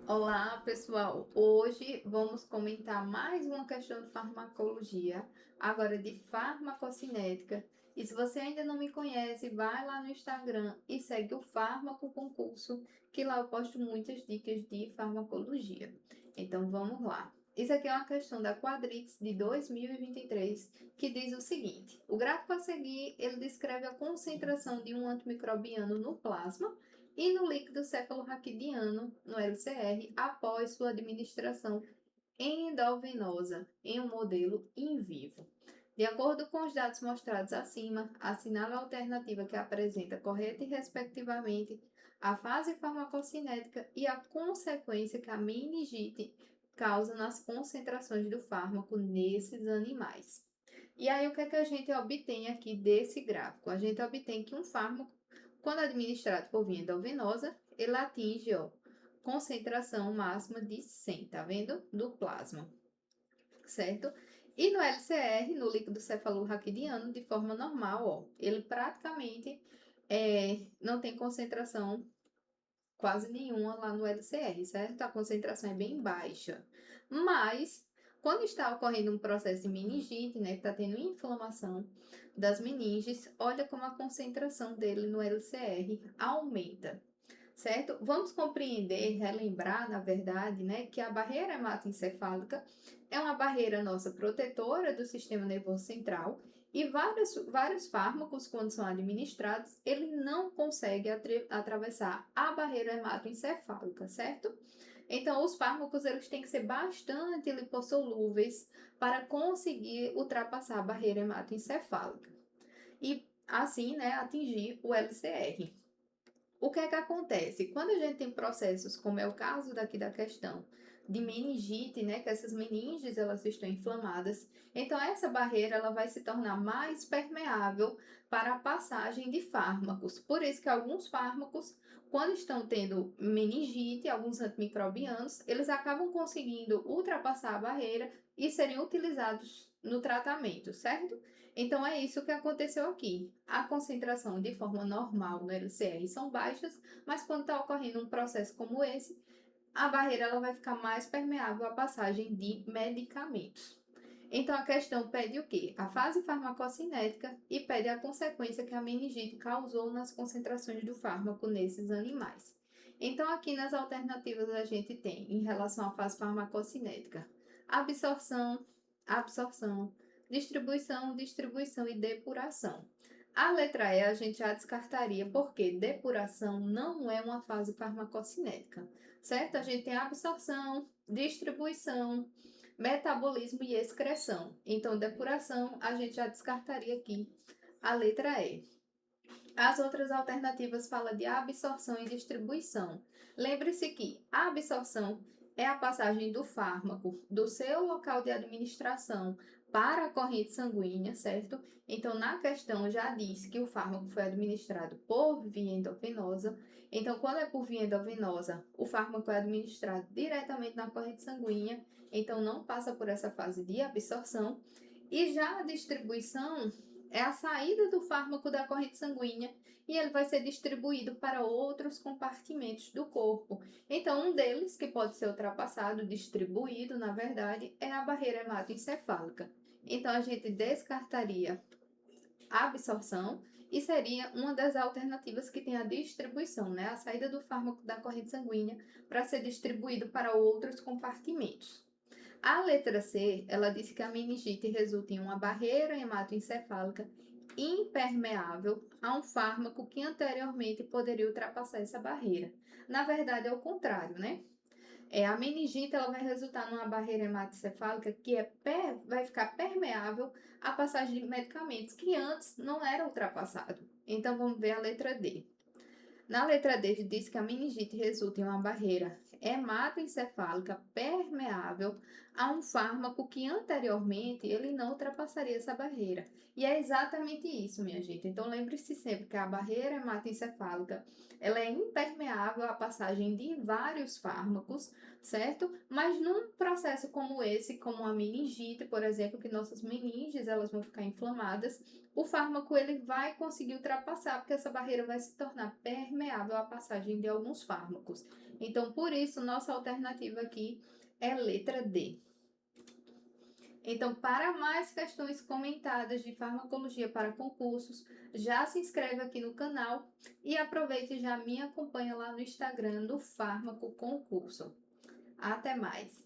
Olá, pessoal! Hoje vamos comentar mais uma questão de farmacologia, agora de farmacocinética. E se você ainda não me conhece, vai lá no Instagram e segue o Fármaco Concurso, que lá eu posto muitas dicas de farmacologia. Então vamos lá. Isso aqui é uma questão da Quadrix de 2023, que diz o seguinte: o gráfico a seguir, ele descreve a concentração de um antimicrobiano no plasma e no líquido cefalorraquidiano, no LCR, após sua administração endovenosa em um modelo in vivo. De acordo com os dados mostrados acima, assinale a alternativa que apresenta correta e respectivamente a fase farmacocinética e a consequência que a meningite causa nas concentrações do fármaco nesses animais. E aí, o que é que a gente obtém aqui desse gráfico? A gente obtém que um fármaco, quando administrado por via endovenosa, ele atinge, concentração máxima de 100, tá vendo? Do plasma, certo? E no LCR, no líquido cefalorraquidiano, de forma normal, ele praticamente não tem concentração quase nenhuma lá no LCR, certo? A concentração é bem baixa. Mas, quando está ocorrendo um processo de meningite, né, que está tendo inflamação das meninges, olha como a concentração dele no LCR aumenta, certo? Vamos compreender, relembrar, na verdade, né, que a barreira hematoencefálica é uma barreira nossa protetora do sistema nervoso central e vários fármacos, quando são administrados, ele não consegue atravessar a barreira hematoencefálica, certo? Então, os fármacos eles têm que ser bastante lipossolúveis para conseguir ultrapassar a barreira hematoencefálica e, assim, né, atingir o LCR. O que é que acontece? Quando a gente tem processos, como é o caso daqui da questão de meningite, né, que essas meninges elas estão inflamadas, então essa barreira ela vai se tornar mais permeável para a passagem de fármacos. Por isso que alguns fármacos, quando estão tendo meningite, alguns antimicrobianos, eles acabam conseguindo ultrapassar a barreira e serem utilizados no tratamento, certo? Então é isso que aconteceu aqui. A concentração de forma normal no LCR são baixas, mas quando está ocorrendo um processo como esse, a barreira ela vai ficar mais permeável à passagem de medicamentos. Então a questão pede o quê? A fase farmacocinética e pede a consequência que a meningite causou nas concentrações do fármaco nesses animais. Então aqui nas alternativas a gente tem, em relação à fase farmacocinética, absorção, absorção, distribuição e depuração. A letra E a gente já descartaria, porque depuração não é uma fase farmacocinética, certo? A gente tem absorção, distribuição, metabolismo e excreção. Então, depuração a gente já descartaria aqui a letra E. As outras alternativas falam de absorção e distribuição. Lembre-se que a absorção é a passagem do fármaco do seu local de administração para a corrente sanguínea, certo? Então, na questão já diz que o fármaco foi administrado por via endovenosa. Então, quando é por via endovenosa, o fármaco é administrado diretamente na corrente sanguínea, então não passa por essa fase de absorção. E já a distribuição é a saída do fármaco da corrente sanguínea e ele vai ser distribuído para outros compartimentos do corpo. Então, um deles, que pode ser ultrapassado, distribuído, na verdade, é a barreira hematoencefálica. Então, a gente descartaria a absorção e seria uma das alternativas que tem a distribuição, né? A saída do fármaco da corrente sanguínea para ser distribuído para outros compartimentos. A letra C, ela disse que a meningite resulta em uma barreira hematoencefálica impermeável a um fármaco que anteriormente poderia ultrapassar essa barreira. Na verdade, é o contrário, né? A meningite ela vai resultar numa barreira hematoencefálica que vai ficar permeável à passagem de medicamentos que antes não era ultrapassado. Então, vamos ver a letra D. Na letra D, diz que a meningite resulta em uma barreira hematoencefálica permeável a um fármaco que anteriormente ele não ultrapassaria essa barreira. E é exatamente isso, minha gente. Então lembre-se sempre que a barreira hematoencefálica ela é impermeável à passagem de vários fármacos, certo? Mas num processo como esse, como a meningite, por exemplo, que nossas meninges elas vão ficar inflamadas, o fármaco ele vai conseguir ultrapassar, porque essa barreira vai se tornar permeável à passagem de alguns fármacos. Então, por isso, nossa alternativa aqui é letra D. Então, para mais questões comentadas de farmacologia para concursos, já se inscreve aqui no canal e aproveite e já me acompanha lá no Instagram do Fármaco Concurso. Até mais!